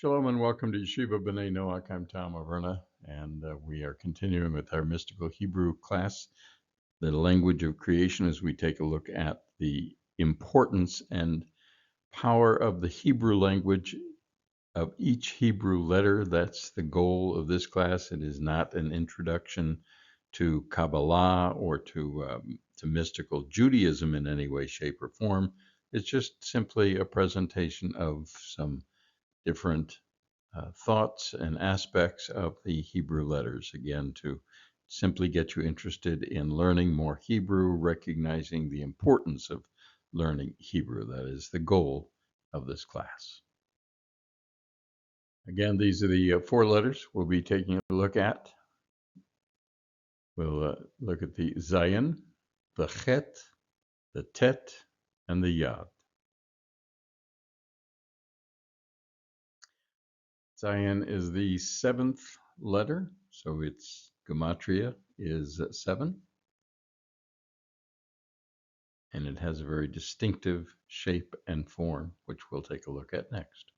Shalom and welcome to Yeshiva B'nai Noach. I'm Tom Averna, and we are continuing with our mystical Hebrew class, the language of creation, as we take a look at the importance and power of the Hebrew language, of each Hebrew letter. That's the goal of this class. It is not an introduction to Kabbalah or to mystical Judaism in any way, shape, or form. It's just simply a presentation of some different thoughts and aspects of the Hebrew letters, again, to simply get you interested in learning more Hebrew, recognizing the importance of learning Hebrew. That is the goal of this class. Again, these are the four letters we'll be taking a look at. We'll look at the Zayin, the Chet, the Tet, and the Yad. Zayin is the seventh letter, so its Gematria is 7. And it has a very distinctive shape and form, which we'll take a look at next.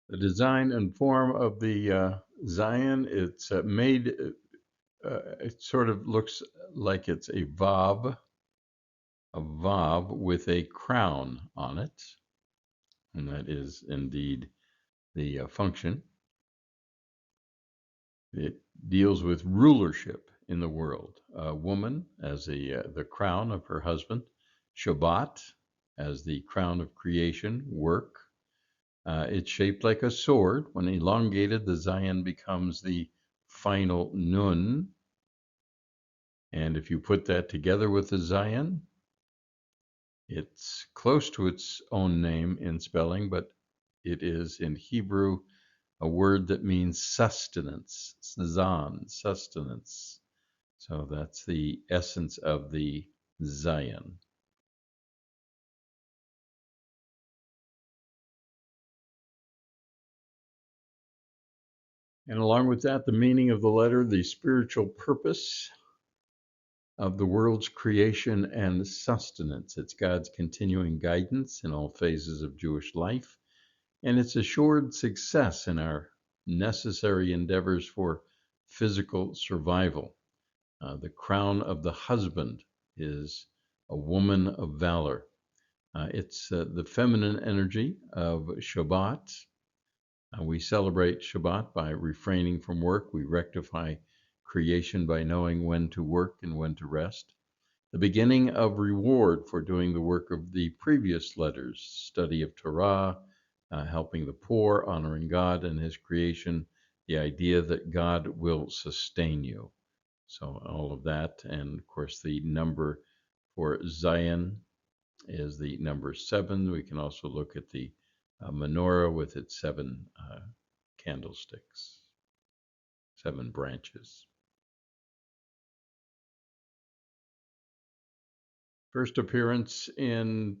The design and form of the Zayin, it's made, it sort of looks like it's a Vav with a crown on it, and that is indeed the function. It deals with rulership in the world. A woman as the crown of her husband, Shabbat as the crown of creation, work. It's shaped like a sword. When elongated, the Zayin becomes the final Nun. And if you put that together with the Zayin, it's close to its own name in spelling, but it is in Hebrew a word that means sustenance, zan, sustenance. So that's the essence of the Zayin. And along with that, the meaning of the letter, the spiritual purpose of the world's creation and sustenance. It's God's continuing guidance in all phases of Jewish life, and its assured success in our necessary endeavors for physical survival. The crown of the husband is a woman of valor. It's the feminine energy of Shabbat. We celebrate Shabbat by refraining from work. We rectify creation by knowing when to work and when to rest. The beginning of reward for doing the work of the previous letters, study of Torah, helping the poor, honoring God and his creation, the idea that God will sustain you. So all of that, and of course the number for Zayin is the number 7. We can also look at the menorah with its 7 candlesticks, 7 branches. First appearance in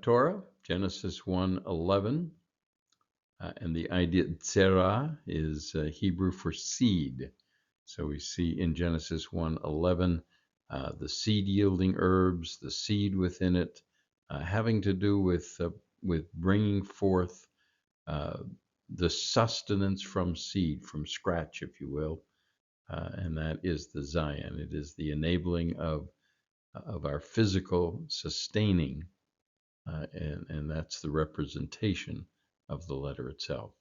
Torah, Genesis 1:11, and the idea tzera is Hebrew for seed. So we see in Genesis 1:11 the seed-yielding herbs, the seed within it, having to do with bringing forth the sustenance from seed, from scratch, if you will, and that is the Zayin. It is the enabling of our physical sustaining, and that's the representation of the letter itself.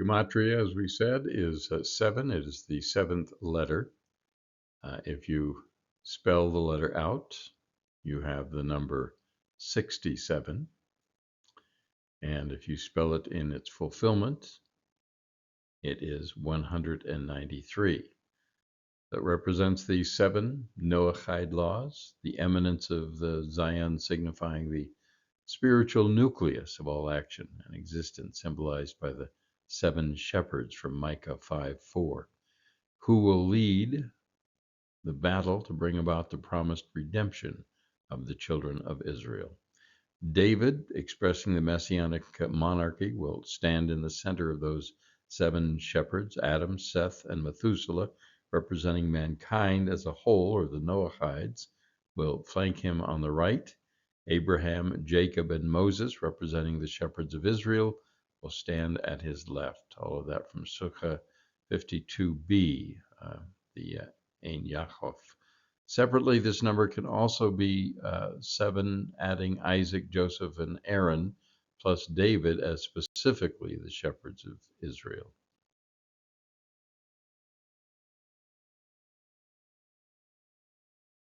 Gematria, as we said, is 7. It is the 7th letter. If you spell the letter out, you have the number 67. And if you spell it in its fulfillment, it is 193. That represents the 7 Noachide laws, the eminence of the Zayin signifying the spiritual nucleus of all action and existence, symbolized by the 7 shepherds from Micah 5:4, who will lead the battle to bring about the promised redemption of the children of Israel. David, expressing the messianic monarchy, will stand in the center of those 7 shepherds, Adam, Seth, and Methuselah, representing mankind as a whole, or the Noachides, will flank him on the right. Abraham, Jacob, and Moses, representing the shepherds of Israel, will stand at his left. All of that from Sukkah 52b, the Ein Yaakov. Separately, this number can also be 7, adding Isaac, Joseph, and Aaron, plus David as specifically the shepherds of Israel.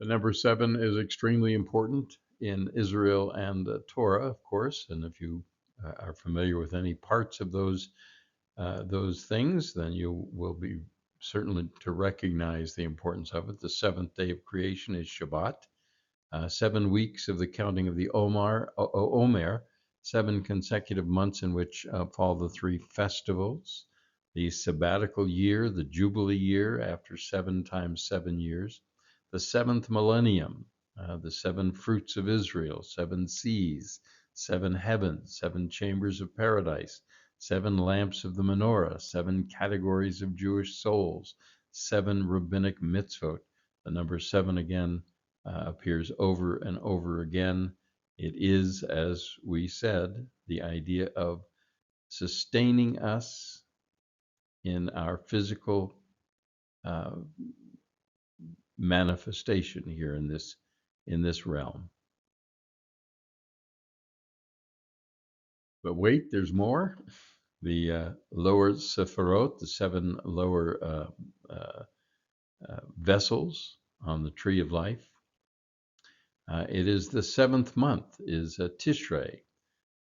The number 7 is extremely important in Israel and Torah, of course. And if you are familiar with any parts of those things, then you will be certainly to recognize the importance of it. The seventh day of creation is Shabbat. 7 weeks of the counting of the Omer, 7 consecutive months in which fall the 3 festivals, the sabbatical year, the Jubilee year after 7 times 7 years, the 7th millennium, the 7 fruits of Israel, 7 seas, 7 heavens, 7 chambers of paradise, 7 lamps of the menorah, 7 categories of Jewish souls, 7 rabbinic mitzvot. The number 7 again appears over and over again. It is, as we said, the idea of sustaining us in our physical manifestation here in this realm. But wait, there's more. The lower Sefarot, the 7 lower vessels on the tree of life. It is the 7th month, is Tishrei.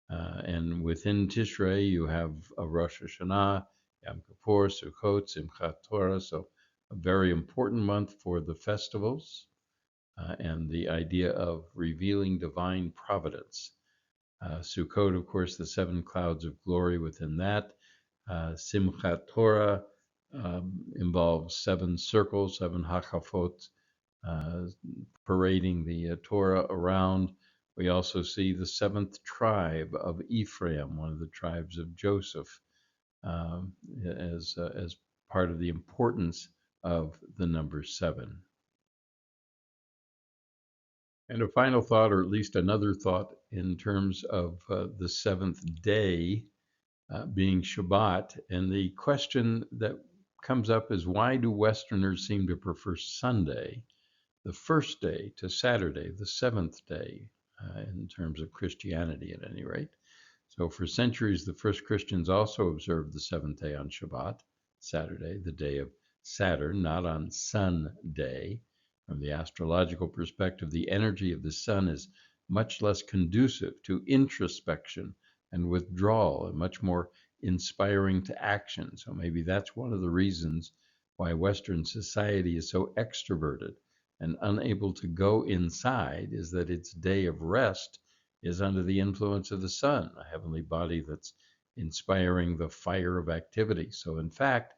And within Tishrei, you have a Rosh Hashanah, Yom Kippur, Sukkot, Simchat Torah. So a very important month for the festivals and the idea of revealing divine providence. Sukkot, of course, the 7 clouds of glory within that. Simchat Torah involves 7 circles, 7 hakafot, parading the Torah around. We also see the 7th tribe of Ephraim, one of the tribes of Joseph, as part of the importance of the number 7. And a final thought, or at least another thought, in terms of the 7th day being Shabbat. And the question that comes up is, why do Westerners seem to prefer Sunday, the first day, to Saturday, the 7th day, in terms of Christianity at any rate? So for centuries, the first Christians also observed the 7th day on Shabbat, Saturday, the day of Saturn, not on Sunday. From the astrological perspective, the energy of the sun is much less conducive to introspection and withdrawal, and much more inspiring to action. So maybe that's one of the reasons why Western society is so extroverted and unable to go inside, is that its day of rest is under the influence of the sun, a heavenly body that's inspiring the fire of activity. So in fact,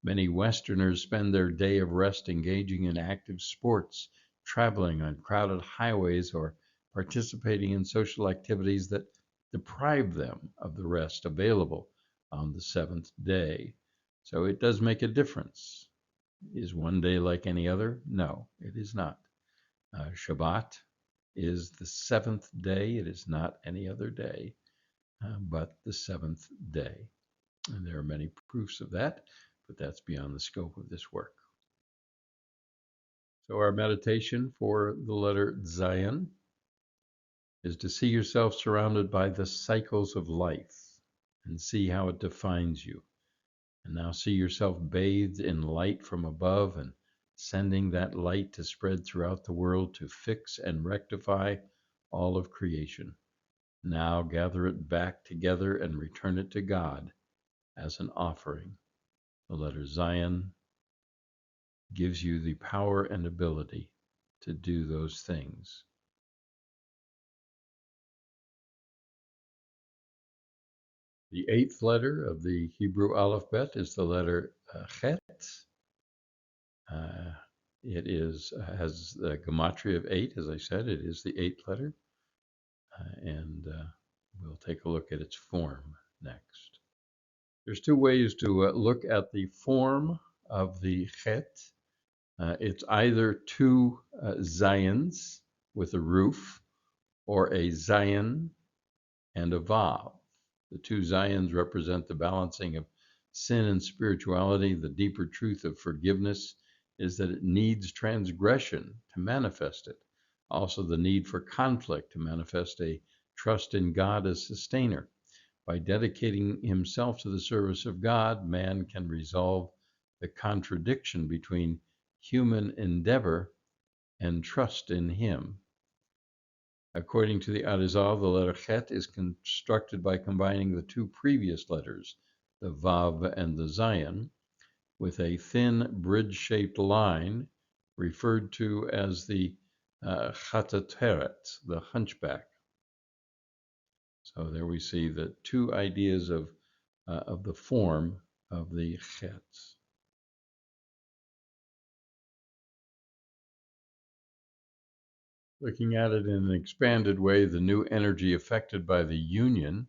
many Westerners spend their day of rest engaging in active sports, traveling on crowded highways, or participating in social activities that deprive them of the rest available on the 7th day. So it does make a difference. Is one day like any other? No, it is not. Shabbat is the 7th day. It is not any other day, but the 7th day. And there are many proofs of that, but that's beyond the scope of this work. So our meditation for the letter Zayin is to see yourself surrounded by the cycles of life and see how it defines you. And now see yourself bathed in light from above and sending that light to spread throughout the world to fix and rectify all of creation. Now gather it back together and return it to God as an offering. The letter Zayin gives you the power and ability to do those things. The 8th letter of the Hebrew Aleph-Bet is the letter Chet. It has the Gematria of 8, as I said. It is the 8th letter. And we'll take a look at its form next. There's 2 ways to look at the form of the Chet. It's either 2 Zayins, with a roof, or a Zayin and a Vav. The two Zayins represent the balancing of sin and spirituality. The deeper truth of forgiveness is that it needs transgression to manifest it. Also, the need for conflict to manifest a trust in God as sustainer. By dedicating himself to the service of God, man can resolve the contradiction between human endeavor and trust in him. According to the Arizal, the letter Chet is constructed by combining the two previous letters, the Vav and the Zayin, with a thin bridge-shaped line referred to as the Chatateret, the hunchback. So there we see the two ideas of the form of the Chet. Looking at it in an expanded way, the new energy affected by the union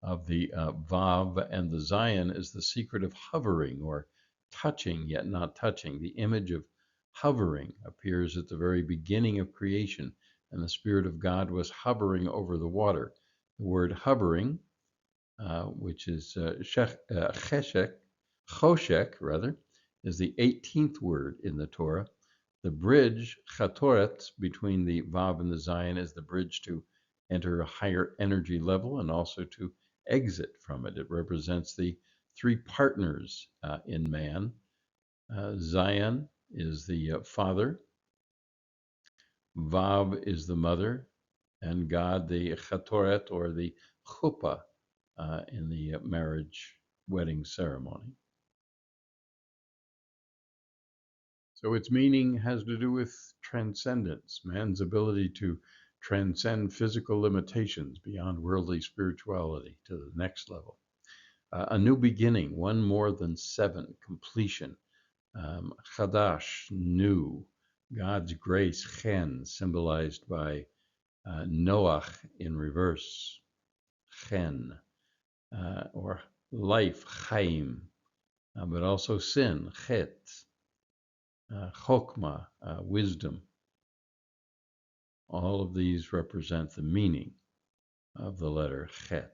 of the Vav and the Zayin is the secret of hovering, or touching yet not touching. The image of hovering appears at the very beginning of creation, and the Spirit of God was hovering over the water. The word hovering, which is choshek, is the 18th word in the Torah. The bridge, chatoret, between the Vav and the Zayin is the bridge to enter a higher energy level and also to exit from it. It represents the three partners in man. Zayin is the father, Vav is the mother, and God the chatoret, or the chuppah, in the marriage wedding ceremony. So its meaning has to do with transcendence, man's ability to transcend physical limitations beyond worldly spirituality to the next level. A new beginning, one more than seven, completion. Chadash, new. God's grace, chen, symbolized by Noach in reverse, chen, or life, chaim, but also sin, chet, chokmah, wisdom. All of these represent the meaning of the letter chet.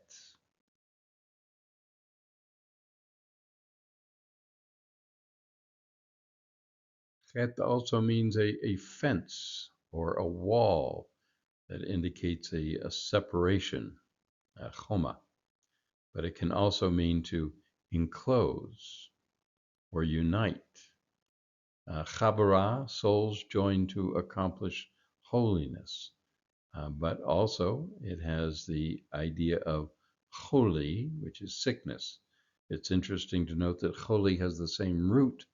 Chet also means a fence or a wall that indicates a separation, a choma, but it can also mean to enclose or unite. Chabara, souls joined to accomplish holiness, but also it has the idea of choli, which is sickness. It's interesting to note that choli has the same root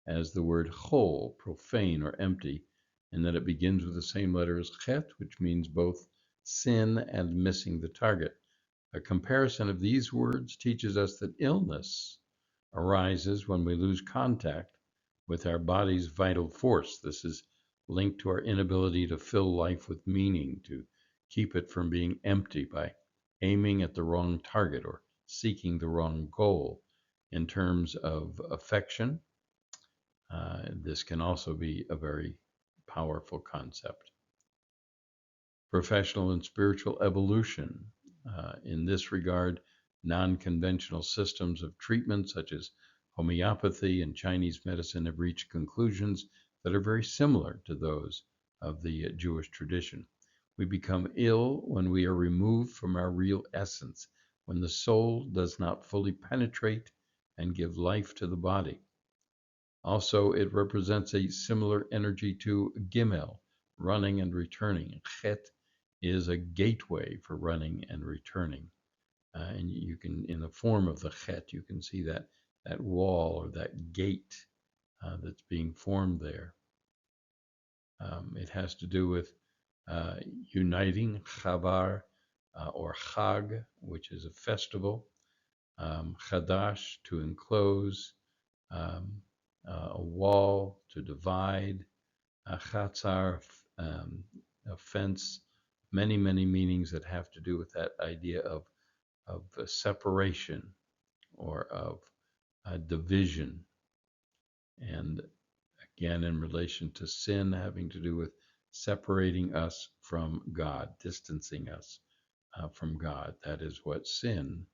as the word chol, profane or empty, and that it begins with the same letter as chet, which means both sin and missing the target. A comparison of these words teaches us that illness arises when we lose contact with our body's vital force. This is linked to our inability to fill life with meaning, to keep it from being empty by aiming at the wrong target or seeking the wrong goal. In terms of affection, this can also be a very powerful concept. Professional and spiritual evolution. In this regard, non-conventional systems of treatment such as homeopathy and Chinese medicine have reached conclusions that are very similar to those of the Jewish tradition. We become ill when we are removed from our real essence, when the soul does not fully penetrate and give life to the body. Also, it represents a similar energy to Gimel, running and returning. Chet is a gateway for running and returning. And you can, in the form of the Chet, you can see that wall or that gate that's being formed there. It has to do with uniting, chavar, or chag, which is a festival, chadash, to enclose, a wall, to divide, a chatzar, a fence, many, many meanings that have to do with that idea of separation or of division. And again, in relation to sin, having to do with separating us from God, distancing us from God. That is what sin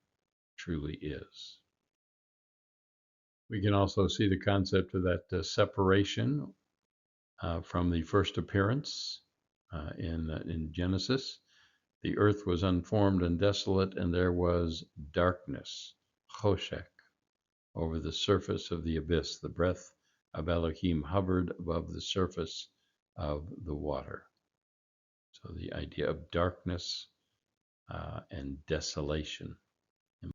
truly is. We can also see the concept of that separation from the first appearance in Genesis. The earth was unformed and desolate, and there was darkness, choshek, over the surface of the abyss. The breath of Elohim hovered above the surface of the water. So the idea of darkness and desolation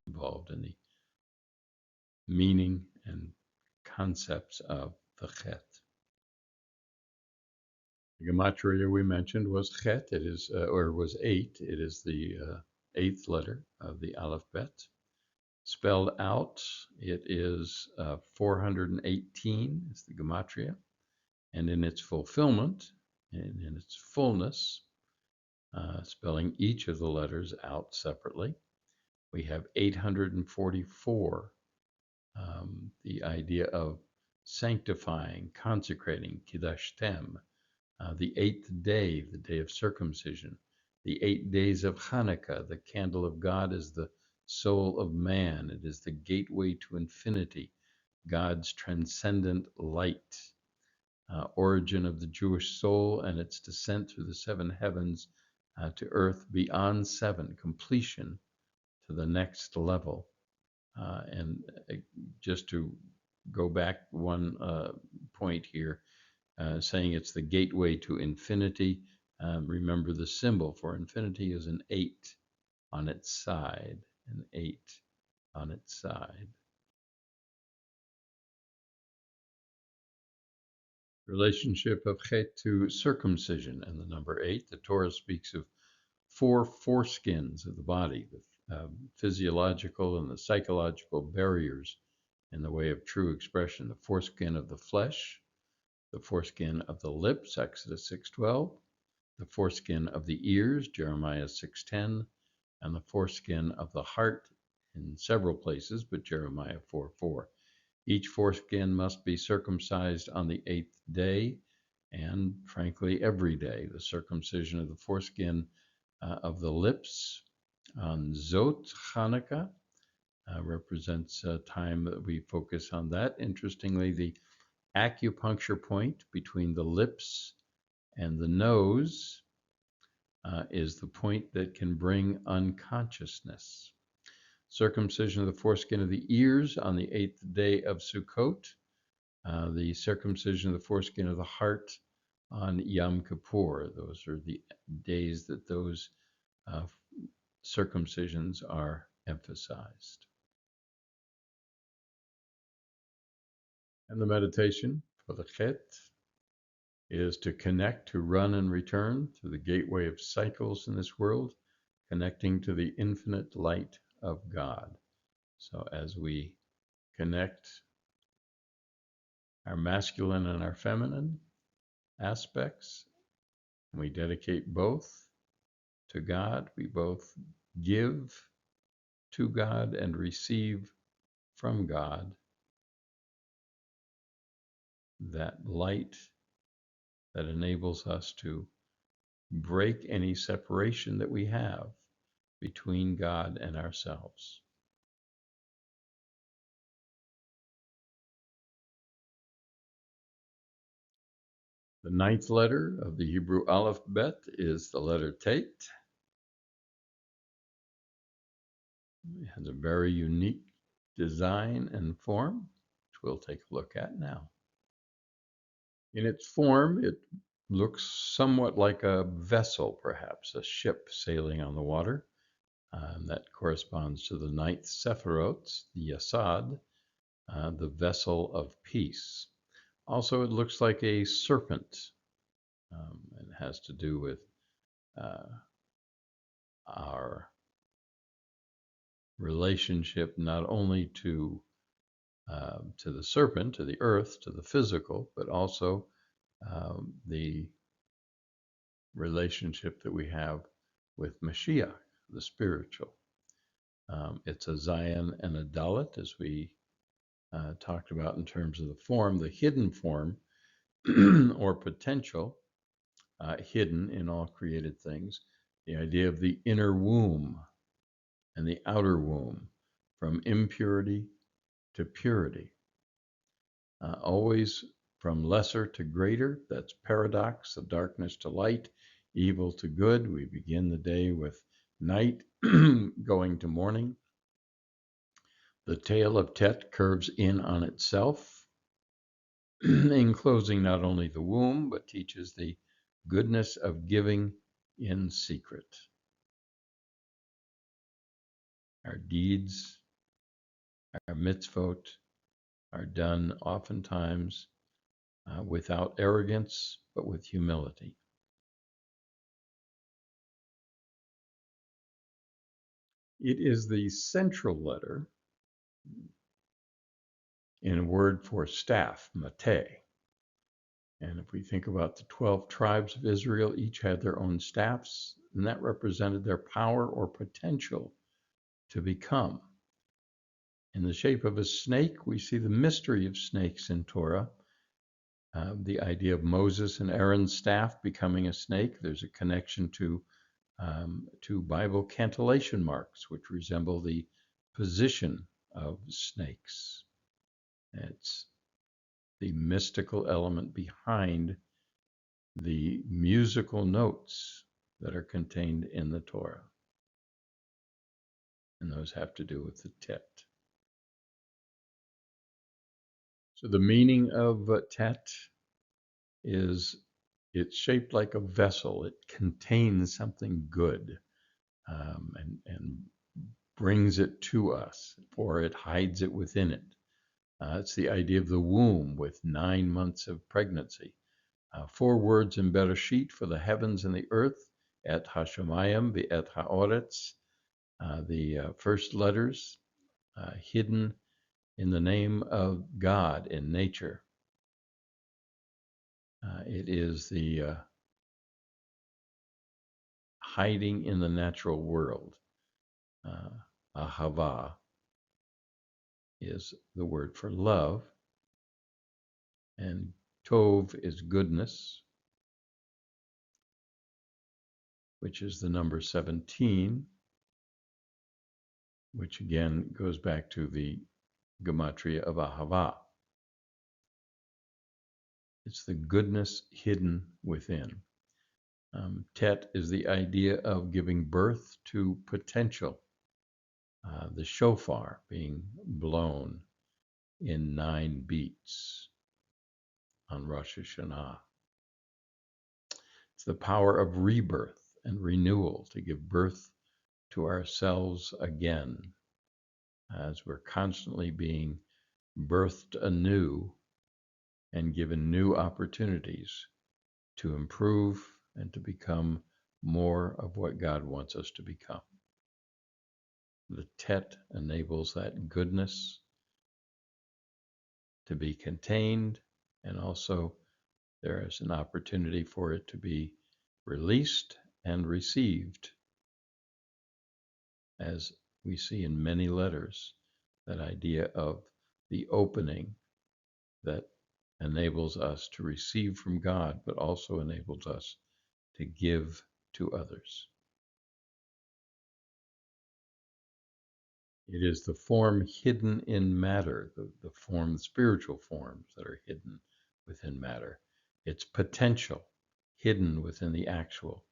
involved in the meaning and concepts of the Chet. The Gematria we mentioned was Chet. It is, or was 8. It is the 8th letter of the Aleph-Beis. Spelled out, it is 418 is the Gematria. And in its fulfillment, and in its fullness, spelling each of the letters out separately, we have 844. The idea of sanctifying, consecrating, Kidashtem, the 8th day, the day of circumcision, the 8 days of Hanukkah. The candle of God is the soul of man. It is the gateway to infinity, God's transcendent light, origin of the Jewish soul and its descent through the 7 heavens to earth beyond 7, completion to the next level. And just to go back one point here, saying it's the gateway to infinity. Remember the symbol for infinity is an 8 on its side, an 8 on its side. Relationship of Chet to circumcision and the number 8. The Torah speaks of 4 foreskins of the body, the physiological and the psychological barriers in the way of true expression. The foreskin of the flesh, the foreskin of the lips, Exodus 6:12, the foreskin of the ears, Jeremiah 6:10, and the foreskin of the heart in several places, but Jeremiah 4:4. Each foreskin must be circumcised on the 8th day, and frankly, every day. The circumcision of the foreskin of the lips on Zot Hanukkah represents a time that we focus on that. Interestingly, the acupuncture point between the lips and the nose is the point that can bring unconsciousness. Circumcision of the foreskin of the ears on the 8th day of Sukkot. The circumcision of the foreskin of the heart on Yom Kippur. Those are the days that those circumcisions are emphasized. And the meditation for the Chet is to connect, to run and return to the gateway of cycles in this world, connecting to the infinite light of God. So as we connect our masculine and our feminine aspects, and we dedicate both to God, we both give to God and receive from God that light that enables us to break any separation that we have between God and ourselves. The 9th letter of the Hebrew Aleph-Bet is the letter Tet. It has a very unique design and form, which we'll take a look at now. In its form, it looks somewhat like a vessel, perhaps, a ship sailing on the water. That corresponds to the 9th Sephirot, the Yasad, the vessel of peace. Also, it looks like a serpent. It has to do with our relationship not only to the serpent, to the earth, to the physical, but also the relationship that we have with Mashiach, the spiritual. It's a Zayin and a Dalet, as we talked about in terms of the form, the hidden form or potential hidden in all created things. The idea of the inner womb and the outer womb, from impurity to purity, always from lesser to greater. That's paradox, the darkness to light, evil to good. We begin the day with night going to morning. The tail of Tet curves in on itself, enclosing not only the womb, but teaches the goodness of giving in secret. Our deeds, our mitzvot, are done oftentimes without arrogance, but with humility. It is the central letter in a word for staff, mateh. And if we think about the 12 tribes of Israel, each had their own staffs, and that represented their power or potential to become. In the shape of a snake, we see the mystery of snakes in Torah. The idea of Moses and Aaron's staff becoming a snake. There's a connection to Bible cantillation marks, which resemble the position of snakes. It's the mystical element behind the musical notes that are contained in the Torah. And those have to do with the Tet. So the meaning of Tet is it's shaped like a vessel. It contains something good and brings it to us, or it hides it within it. It's the idea of the womb with 9 months of pregnancy. 4 words in Bereshit for the heavens and the earth, et hashamayim v'et ha'oretz. The first letters hidden in the name of God in nature. It is the hiding in the natural world. Ahava is the word for love, and tov is goodness, which is the number 17, which again goes back to the Gematria of Ahava. It's the goodness hidden within. Tet is the idea of giving birth to potential. The shofar being blown in 9 beats on Rosh Hashanah. It's the power of rebirth and renewal to give birth to ourselves again as we're constantly being birthed anew and given new opportunities to improve and to become more of what God wants us to become. The Tet enables that goodness to be contained, and also there is an opportunity for it to be released and received, as we see in many letters, that idea of the opening that enables us to receive from God, but also enables us to give to others. It is the form hidden in matter, the form, the spiritual forms that are hidden within matter. It's potential hidden within the actual.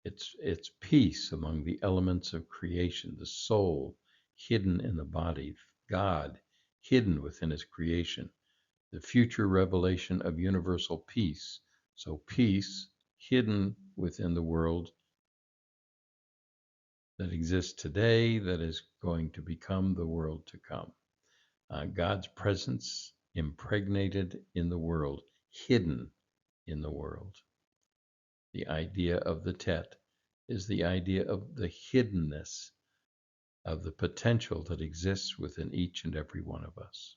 It's peace among the elements of creation, the soul hidden in the body, God hidden within his creation, the future revelation of universal peace. So peace hidden within the world that exists today, that is going to become the world to come. God's presence impregnated in the world, hidden in the world. The idea of the Tet is the idea of the hiddenness of the potential that exists within each and every one of us.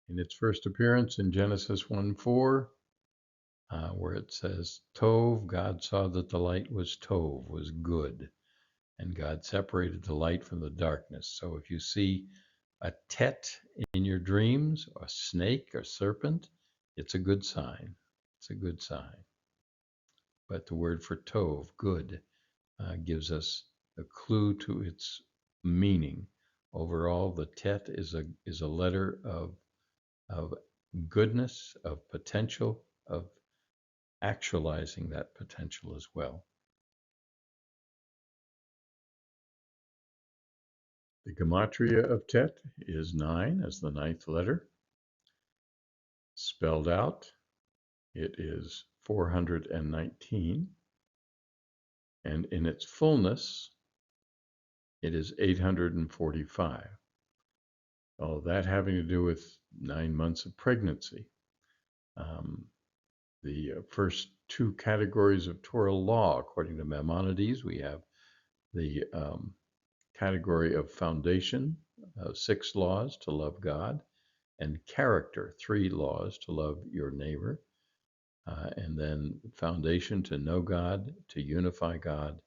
In its first appearance in Genesis 1:4, where it says, Tov, God saw that the light was Tov, was good, and God separated the light from the darkness. So if you see a Tet in your dreams, a snake, a serpent, It's a good sign. It's a good sign. But the word for tov, good, gives us a clue to its meaning. Overall, the tet is a letter of goodness, of potential, of actualizing that potential as well. The Gematria of tet is 9 as the 9th letter. Spelled out, it is 419. And in its fullness, it is 845. All that having to do with 9 months of pregnancy. The first two categories of Torah law, according to Maimonides, we have the category of foundation, 6 laws to love God, and character, 3 laws to love your neighbor, and then foundation to know God, to unify God,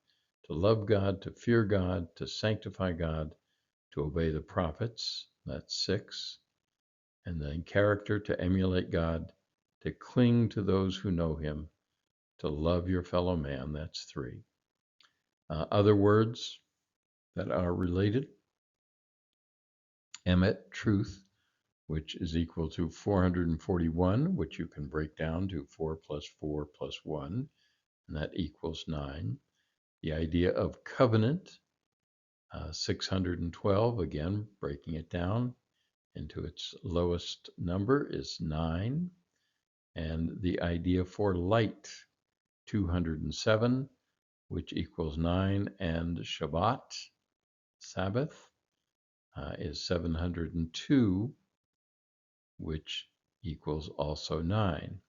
to love God, to fear God, to sanctify God, to obey the prophets, that's 6, and then character to emulate God, to cling to those who know him, to love your fellow man, that's 3. Other words that are related, emet, truth, which is equal to 441, which you can break down to 4 plus 4 plus 1, and that equals 9. The idea of covenant, 612, again, breaking it down into its lowest number is 9. And the idea for light, 207, which equals 9, and Shabbat, Sabbath, is 702, which equals also 9.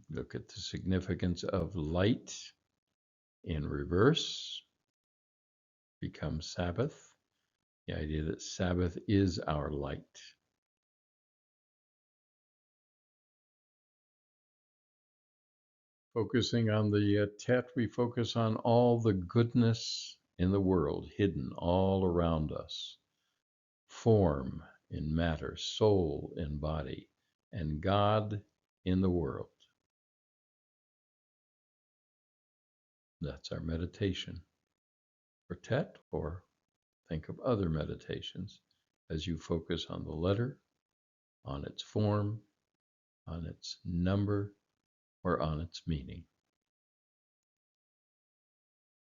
Look at the significance of light in reverse, becomes Sabbath. The idea that Sabbath is our light. Focusing on the tet, we focus on all the goodness in the world, hidden all around us. Form in matter, soul in body, and God in the world. That's our meditation for tet, or think of other meditations as you focus on the letter, on its form, on its number, or on its meaning.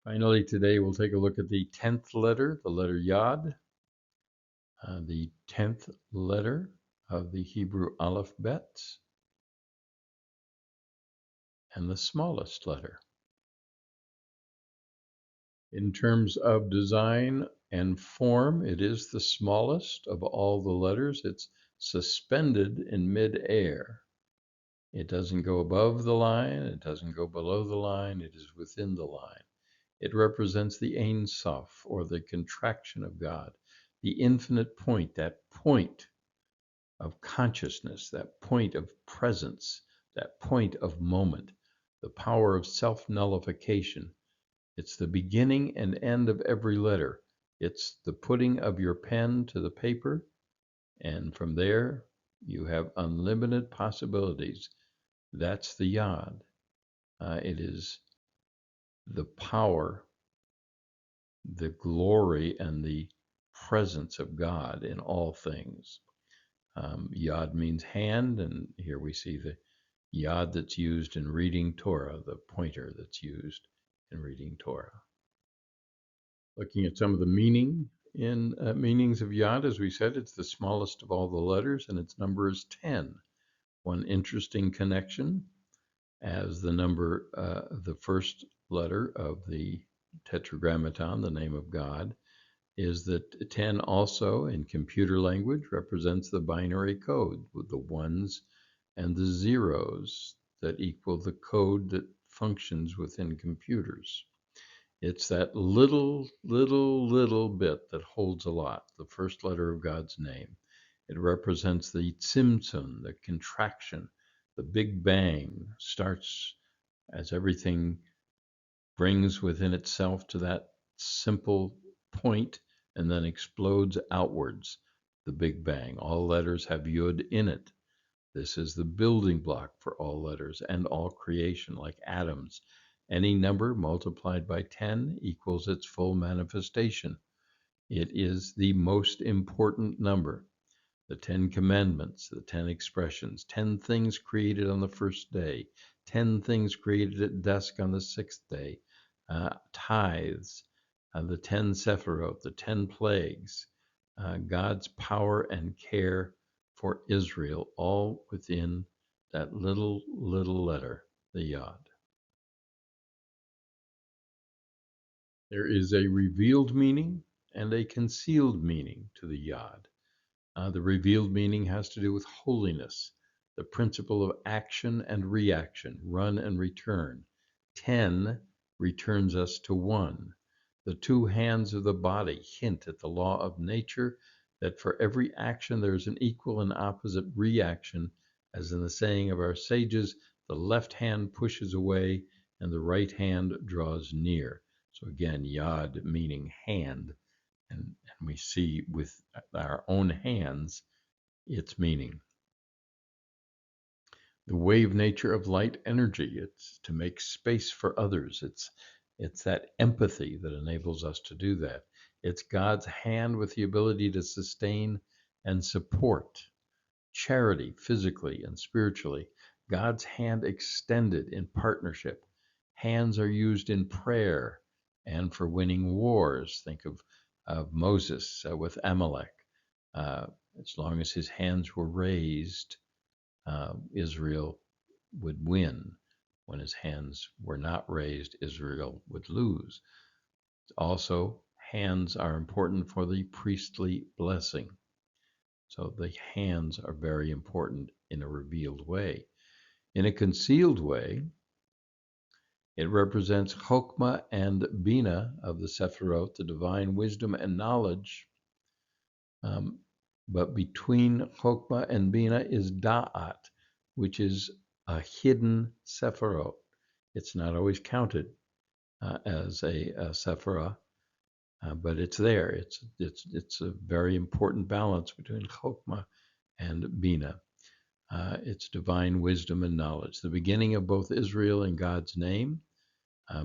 Finally, today we'll take a look at the 10th letter, the letter Yod, the 10th letter of the Hebrew Aleph-Beis, and the smallest letter. In terms of design and form, it is the smallest of all the letters. It's suspended in mid-air. It doesn't go above the line, it doesn't go below the line, it is within the line. It represents the Ein Sof, or the contraction of God, the infinite point, that point of consciousness, that point of presence, that point of moment, the power of self-nullification. It's the beginning and end of every letter. It's the putting of your pen to the paper, and from there you have unlimited possibilities. That's the Yod. It is the power, the glory, and the presence of God in all things. Yod means hand, and here we see the Yod that's used in reading Torah, the pointer that's used in reading Torah. Looking at some of the meanings of Yod, as we said, it's the smallest of all the letters, and its number is 10. One interesting connection, as the number, the first letter of the Tetragrammaton, the name of God, is that 10 also in computer language represents the binary code with the ones and the zeros that equal the code that functions within computers. It's that little bit that holds a lot, the first letter of God's name. It represents the tzimtzum, the contraction. The Big Bang starts as everything brings within itself to that simple point and then explodes outwards, the Big Bang. All letters have Yud in it. This is the building block for all letters and all creation, like atoms. Any number multiplied by 10 equals its full manifestation. It is the most important number. The 10 commandments, the 10 expressions, 10 things created on the first day, 10 things created at dusk on the sixth day, tithes, the 10 Sephiroth, the 10 plagues, God's power and care for Israel, all within that little letter, the Yod. There is a revealed meaning and a concealed meaning to the Yod. The revealed meaning has to do with holiness, the principle of action and reaction, run and return. 10 returns us to 1. The two hands of the body hint at the law of nature, that for every action there is an equal and opposite reaction, as in the saying of our sages, the left hand pushes away and the right hand draws near. So again, Yod meaning hand. And we see with our own hands its meaning. The wave nature of light energy, it's to make space for others. It's that empathy that enables us to do that. It's God's hand with the ability to sustain and support. Charity, physically and spiritually. God's hand extended in partnership. Hands are used in prayer and for winning wars. Think of Moses with Amalek. As long as his hands were raised, Israel would win. When his hands were not raised, Israel would lose. Also, hands are important for the priestly blessing. So the hands are very important in a revealed way. In a concealed way, it represents Chokmah and Bina of the Sephiroth, the divine wisdom and knowledge. But between Chokmah and Bina is Da'at, which is a hidden Sephiroth. It's not always counted as a Sephirah, but it's there. It's a very important balance between Chokmah and Bina. It's divine wisdom and knowledge. The beginning of both Israel and God's name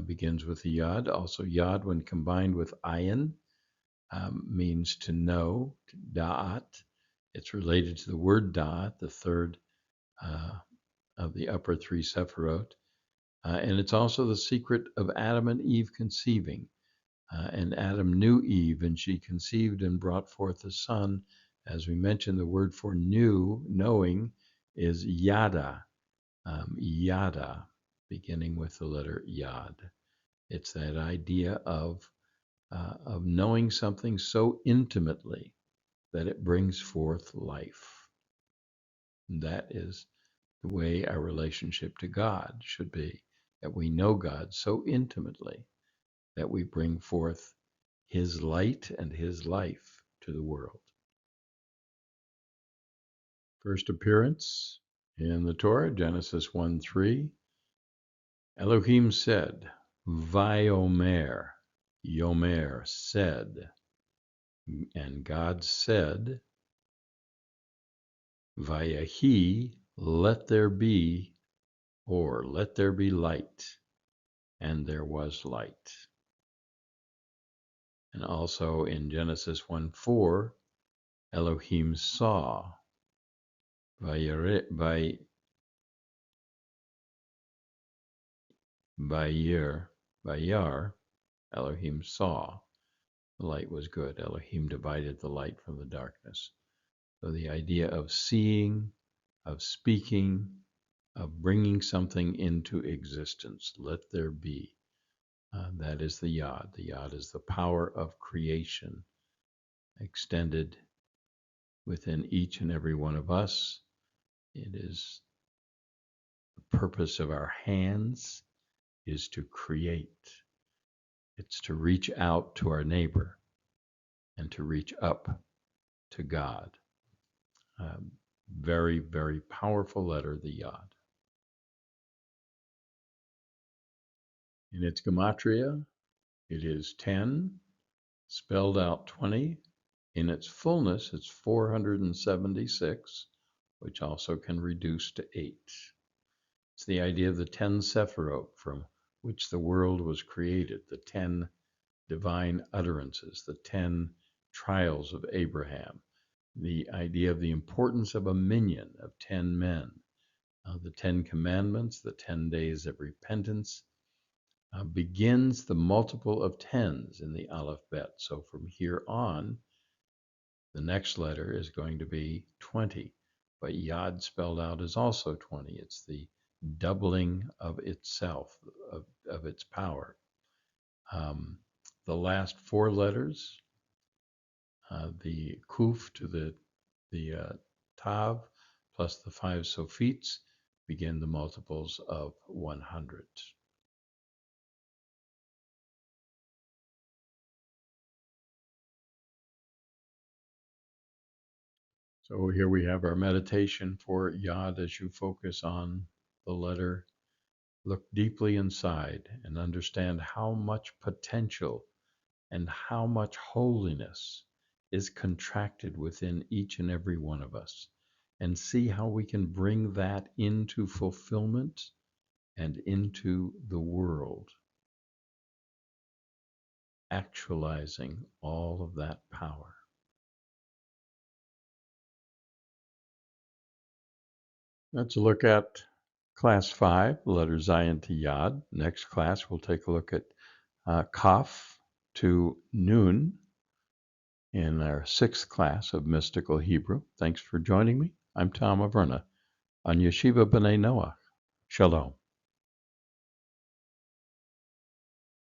begins with the Yod. Also, Yod, when combined with Ayin, means to know, to Da'at. It's related to the word Da'at, the third of the upper three Sephiroth. And it's also the secret of Adam and Eve conceiving. And Adam knew Eve, and she conceived and brought forth a son. As we mentioned, the word for knowing, is Yada, Yada, beginning with the letter Yod. It's that idea of knowing something so intimately that it brings forth life. And that is the way our relationship to God should be, that we know God so intimately that we bring forth his light and his life to the world. First appearance in the Torah, Genesis 1:3. Elohim said, Vayomer, Yomer said, and God said, Vayahi, let there be, or let there be light, and there was light. And also in Genesis 1:4, Elohim saw, Vayar, Elohim saw. The light was good. Elohim divided the light from the darkness. So the idea of seeing, of speaking, of bringing something into existence, let there be. That is the Yod. The Yod is the power of creation extended within each and every one of us. It is the purpose of our hands is to create. It's to reach out to our neighbor and to reach up to God. Very, very powerful letter, the Yod. In its Gematria, it is 10, spelled out 20. In its fullness, it's 476, which also can reduce to 8. It's the idea of the 10 Sephirot from which the world was created, the 10 divine utterances, the 10 trials of Abraham, the idea of the importance of a minyan of 10 men, the 10 commandments, the 10 days of repentance, begins the multiple of tens in the Aleph-Bet. So from here on, the next letter is going to be 20, but Yod spelled out is also 20. It's the doubling of itself, of its power. The last 4 letters, the Kuf to the Tav, plus the 5 Sofits, begin the multiples of 100. So here we have our meditation for Yod as you focus on the letter. Look deeply inside and understand how much potential and how much holiness is contracted within each and every one of us, and see how we can bring that into fulfillment and into the world, actualizing all of that power. Let's look at class 5, letter Zayin to Yod. Next class, we'll take a look at Kaf to Nun in our 6th class of Mystical Hebrew. Thanks for joining me. I'm Tom Averna on Yeshiva B'nai Noach. Shalom.